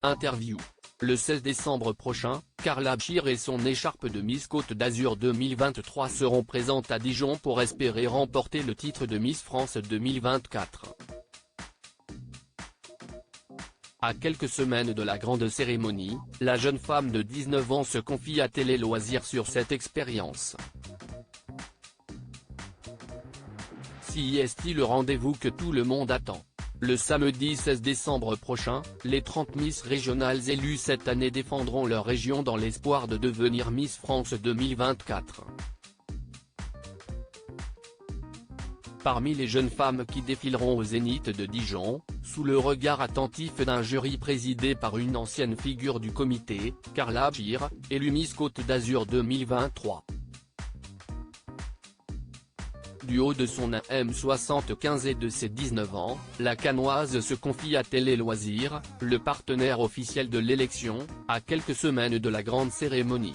Interview. Le 16 décembre prochain, Carla Bachir et son écharpe de Miss Côte d'Azur 2023 seront présentes à Dijon pour espérer remporter le titre de Miss France 2024. À quelques semaines de la grande cérémonie, la jeune femme de 19 ans se confie à Télé Loisirs sur cette expérience. Si est-il le rendez-vous que tout le monde attend? Le samedi 16 décembre prochain, les 30 Miss régionales élues cette année défendront leur région dans l'espoir de devenir Miss France 2024. Parmi les jeunes femmes qui défileront au Zénith de Dijon, sous le regard attentif d'un jury présidé par une ancienne figure du comité, Carla Bachir, élue Miss Côte d'Azur 2023. Du haut de son AM75 et de ses 19 ans, la Canoise se confie à Télé Loisirs, le partenaire officiel de l'élection, à quelques semaines de la grande cérémonie.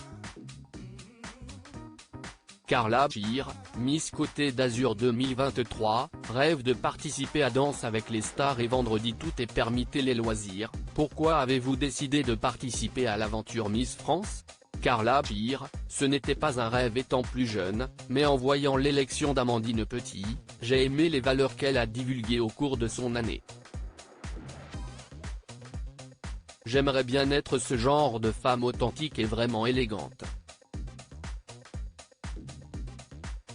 Carla Bachir, Miss Côte d'Azur 2023, rêve de participer à Danse avec les stars et vendredi tout est permis Télé Loisirs. Pourquoi avez-vous décidé de participer à l'aventure Miss France? Carla Bachir, ce n'était pas un rêve étant plus jeune, mais en voyant l'élection d'Amandine Petit, j'ai aimé les valeurs qu'elle a divulguées au cours de son année. J'aimerais bien être ce genre de femme authentique et vraiment élégante.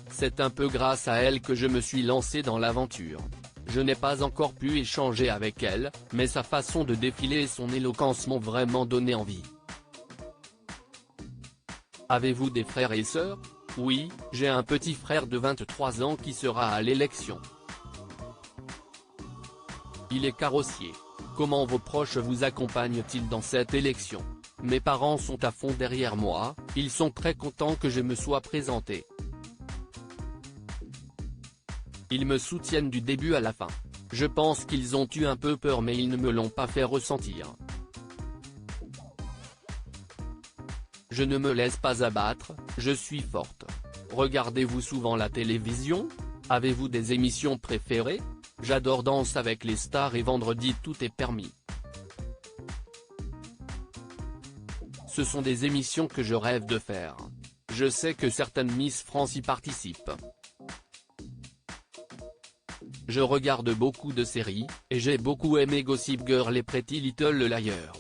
C'est un peu grâce à elle que je me suis lancé dans l'aventure. Je n'ai pas encore pu échanger avec elle, mais sa façon de défiler et son éloquence m'ont vraiment donné envie. Avez-vous des frères et sœurs? Oui, j'ai un petit frère de 23 ans qui sera à l'élection. Il est carrossier. Comment vos proches vous accompagnent-ils dans cette élection? Mes parents sont à fond derrière moi, ils sont très contents que je me sois présenté. Ils me soutiennent du début à la fin. Je pense qu'ils ont eu un peu peur mais ils ne me l'ont pas fait ressentir. Je ne me laisse pas abattre, je suis forte. Regardez-vous souvent la télévision? Avez-vous des émissions préférées? J'adore Danse avec les stars et vendredi tout est permis. Ce sont des émissions que je rêve de faire. Je sais que certaines Miss France y participent. Je regarde beaucoup de séries, et j'ai beaucoup aimé Gossip Girl et Pretty Little Liars.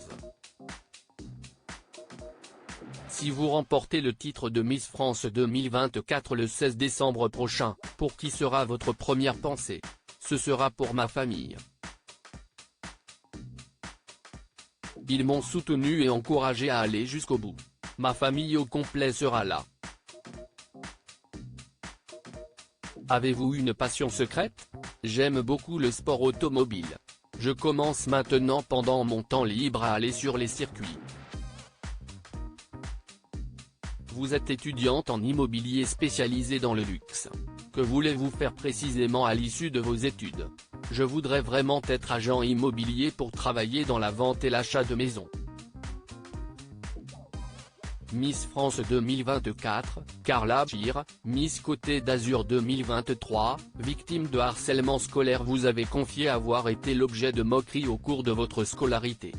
Si vous remportez le titre de Miss France 2024 le 16 décembre prochain, pour qui sera votre première pensée? Ce sera pour ma famille. Ils m'ont soutenu et encouragé à aller jusqu'au bout. Ma famille au complet sera là. Avez-vous une passion secrète? J'aime beaucoup le sport automobile. Je commence maintenant pendant mon temps libre à aller sur les circuits. Vous êtes étudiante en immobilier spécialisée dans le luxe. Que voulez-vous faire précisément à l'issue de vos études? Je voudrais vraiment être agent immobilier pour travailler dans la vente et l'achat de maisons. Miss France 2024, Carla Bachir, Miss Côte d'Azur 2023, victime de harcèlement scolaire. Vous avez confié avoir été l'objet de moqueries au cours de votre scolarité.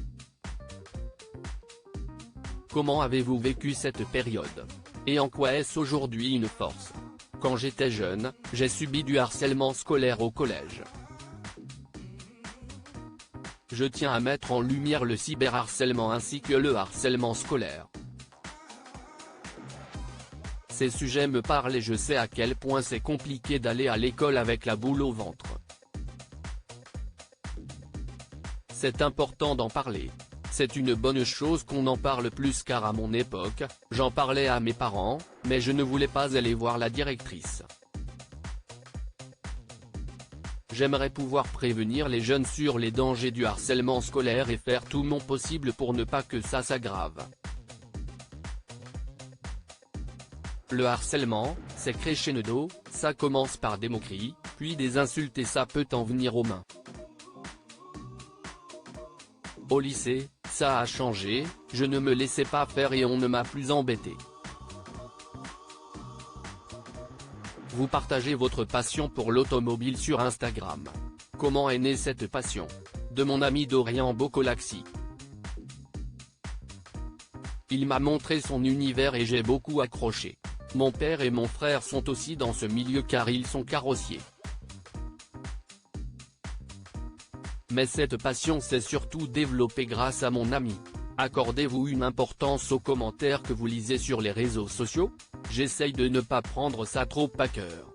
Comment avez-vous vécu cette période? Et en quoi est-ce aujourd'hui une force? Quand j'étais jeune, j'ai subi du harcèlement scolaire au collège. Je tiens à mettre en lumière le cyberharcèlement ainsi que le harcèlement scolaire. Ces sujets me parlent et je sais à quel point c'est compliqué d'aller à l'école avec la boule au ventre. C'est important d'en parler. C'est une bonne chose qu'on en parle plus car à mon époque, j'en parlais à mes parents, mais je ne voulais pas aller voir la directrice. J'aimerais pouvoir prévenir les jeunes sur les dangers du harcèlement scolaire et faire tout mon possible pour ne pas que ça s'aggrave. Le harcèlement, c'est crescendo, ça commence par des moqueries, puis des insultes et ça peut en venir aux mains. Au lycée, ça a changé, je ne me laissais pas faire et on ne m'a plus embêté. Vous partagez votre passion pour l'automobile sur Instagram. Comment est née cette passion? De mon ami Dorian Bocolaxi. Il m'a montré son univers et j'ai beaucoup accroché. Mon père et mon frère sont aussi dans ce milieu car ils sont carrossiers. Mais cette passion s'est surtout développée grâce à mon ami. Accordez-vous une importance aux commentaires que vous lisez sur les réseaux sociaux? J'essaye de ne pas prendre ça trop à cœur.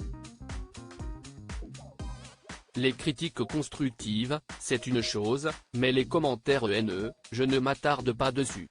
Les critiques constructives, c'est une chose, mais les commentaires haineux, je ne m'attarde pas dessus.